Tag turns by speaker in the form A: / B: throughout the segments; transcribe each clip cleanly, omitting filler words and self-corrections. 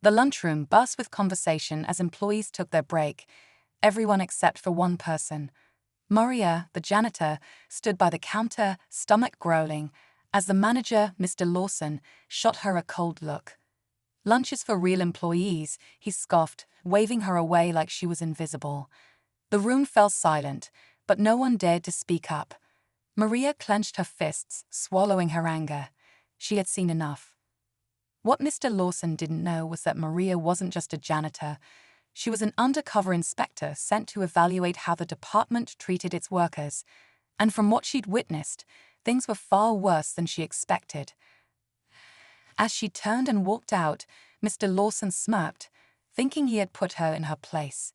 A: The lunchroom buzzed with conversation as employees took their break, everyone except for one person. Maria, the janitor, stood by the counter, stomach growling, as the manager, Mr. Lawson, shot her a cold look. "Lunch is for real employees," he scoffed, waving her away like she was invisible. The room fell silent, but no one dared to speak up. Maria clenched her fists, swallowing her anger. She had seen enough. What Mr. Lawson didn't know was that Maria wasn't just a janitor. She was an undercover inspector sent to evaluate how the department treated its workers. And from what she'd witnessed, things were far worse than she expected. As she turned and walked out, Mr. Lawson smirked, thinking he had put her in her place.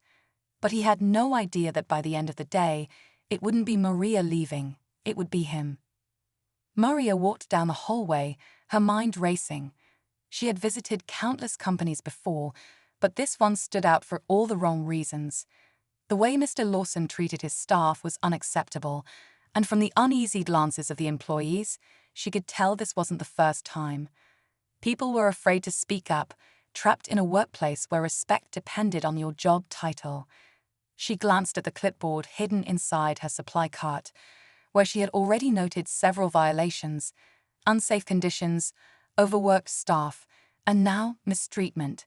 A: But he had no idea that by the end of the day, it wouldn't be Maria leaving, it would be him. Maria walked down the hallway, her mind racing. She had visited countless companies before, but this one stood out for all the wrong reasons. The way Mr. Lawson treated his staff was unacceptable, and from the uneasy glances of the employees, she could tell this wasn't the first time. People were afraid to speak up, trapped in a workplace where respect depended on your job title. She glanced at the clipboard hidden inside her supply cart, where she had already noted several violations: unsafe conditions, overworked staff, and now mistreatment.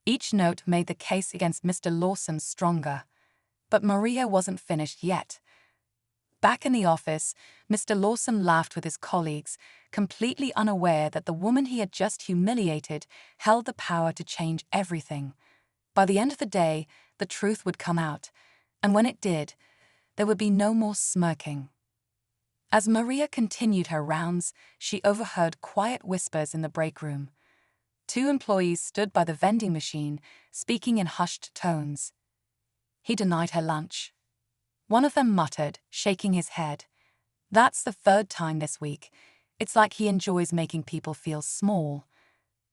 A: Each note made the case against Mr. Lawson stronger. But Maria wasn't finished yet. Back in the office, Mr. Lawson laughed with his colleagues, completely unaware that the woman he had just humiliated held the power to change everything. By the end of the day, the truth would come out, and when it did, there would be no more smirking. As Maria continued her rounds, she overheard quiet whispers in the break room. Two employees stood by the vending machine, speaking in hushed tones. "He denied her lunch," one of them muttered, shaking his head. "That's the third time this week. It's like he enjoys making people feel small."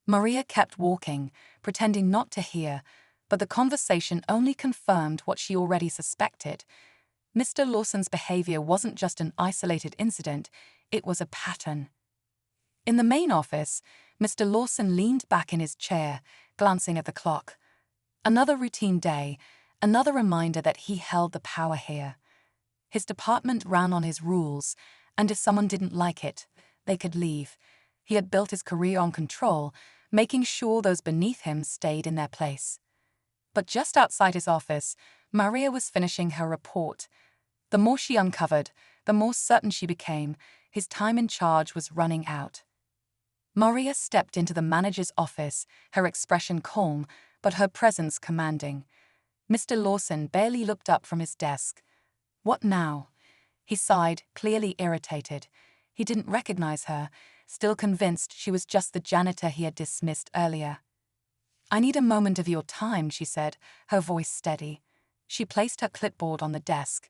A: Maria kept walking, pretending not to hear, but the conversation only confirmed what she already suspected. Mr. Lawson's behavior wasn't just an isolated incident, it was a pattern. In the main office, Mr. Lawson leaned back in his chair, glancing at the clock. Another routine day, another reminder that he held the power here. His department ran on his rules, and if someone didn't like it, they could leave. He had built his career on control, making sure those beneath him stayed in their place. But just outside his office, Maria was finishing her report. The more she uncovered, the more certain she became his time in charge was running out. Maria stepped into the manager's office, her expression calm, but her presence commanding. Mr. Lawson barely looked up from his desk. "What now?" He sighed, clearly irritated. He didn't recognize her, still convinced she was just the janitor he had dismissed earlier. "I need a moment of your time," she said, her voice steady. She placed her clipboard on the desk.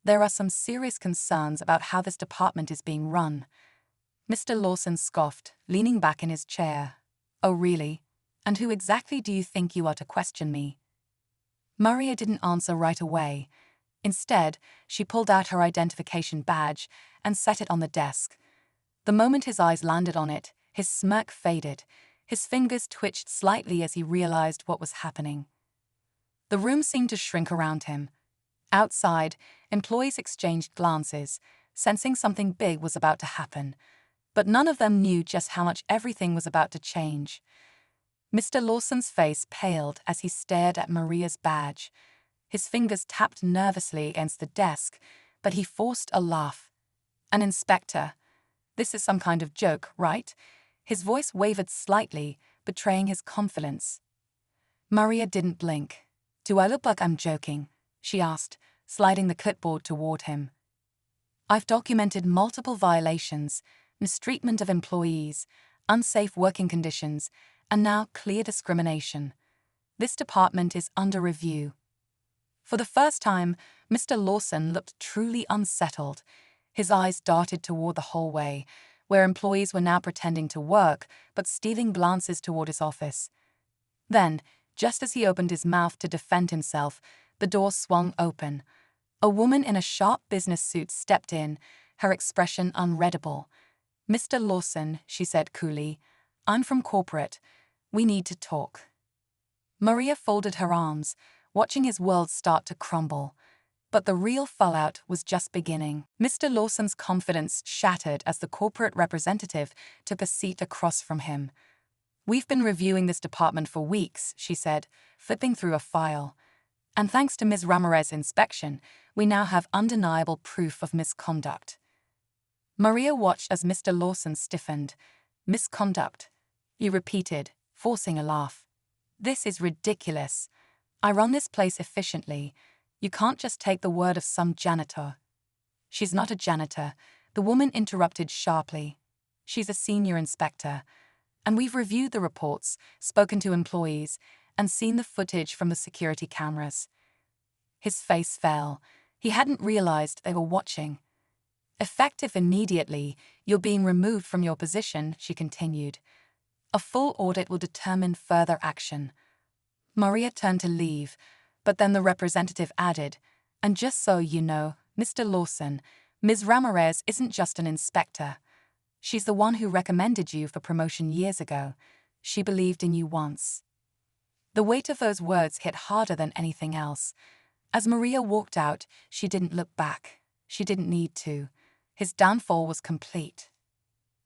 A: "There are some serious concerns about how this department is being run." Mr. Lawson scoffed, leaning back in his chair. "Oh, really? And who exactly do you think you are to question me?" Maria didn't answer right away. Instead, she pulled out her identification badge and set it on the desk. The moment his eyes landed on it, his smirk faded. His fingers twitched slightly as he realized what was happening. The room seemed to shrink around him. Outside, employees exchanged glances, sensing something big was about to happen. But none of them knew just how much everything was about to change. Mr. Lawson's face paled as he stared at Maria's badge. His fingers tapped nervously against the desk, but he forced a laugh. "An inspector. This is some kind of joke, right?" His voice wavered slightly, betraying his confidence. Maria didn't blink. "Do I look like I'm joking?" she asked, sliding the clipboard toward him. "I've documented multiple violations, mistreatment of employees, unsafe working conditions, and now clear discrimination. This department is under review." For the first time, Mr. Lawson looked truly unsettled. His eyes darted toward the hallway, where employees were now pretending to work, but stealing glances toward his office. Then, just as he opened his mouth to defend himself, the door swung open. A woman in a sharp business suit stepped in, her expression unreadable. "Mr. Lawson," she said coolly, "I'm from corporate. We need to talk." Maria folded her arms, watching his world start to crumble. But the real fallout was just beginning. Mr. Lawson's confidence shattered as the corporate representative took a seat across from him. "We've been reviewing this department for weeks," she said, flipping through a file. "And thanks to Ms. Ramirez's inspection, we now have undeniable proof of misconduct." Maria watched as Mr. Lawson stiffened. "Misconduct," he repeated, forcing a laugh. "This is ridiculous. I run this place efficiently. You can't just take the word of some janitor." "She's not a janitor," the woman interrupted sharply. "She's a senior inspector. And we've reviewed the reports, spoken to employees, and seen the footage from the security cameras." His face fell. He hadn't realized they were watching. "Effective immediately, you're being removed from your position," she continued. "A full audit will determine further action." Maria turned to leave, but then the representative added, "And just so you know, Mr. Lawson, Ms. Ramirez isn't just an inspector. She's the one who recommended you for promotion years ago. She believed in you once." The weight of those words hit harder than anything else. As Maria walked out, she didn't look back. She didn't need to. His downfall was complete.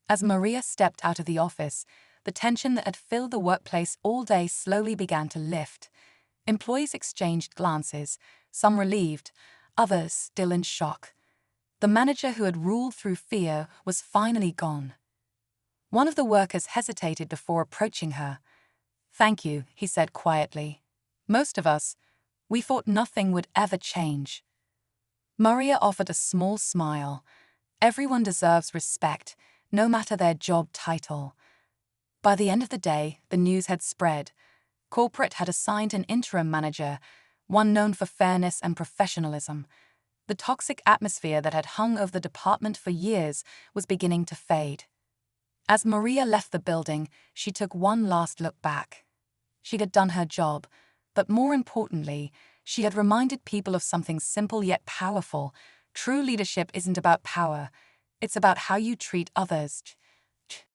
A: As Maria stepped out of the office, the tension that had filled the workplace all day slowly began to lift. Employees exchanged glances, some relieved, others still in shock. The manager who had ruled through fear was finally gone. One of the workers hesitated before approaching her. "Thank you," he said quietly. "Most of us, we thought nothing would ever change." Maria offered a small smile. Everyone deserves respect, no matter their job title. By the end of the day, the news had spread. Corporate had assigned an interim manager, one known for fairness and professionalism. The toxic atmosphere that had hung over the department for years was beginning to fade. As Maria left the building, she took one last look back. She had done her job, but more importantly, she had reminded people of something simple yet powerful. True leadership isn't about power. It's about how you treat others.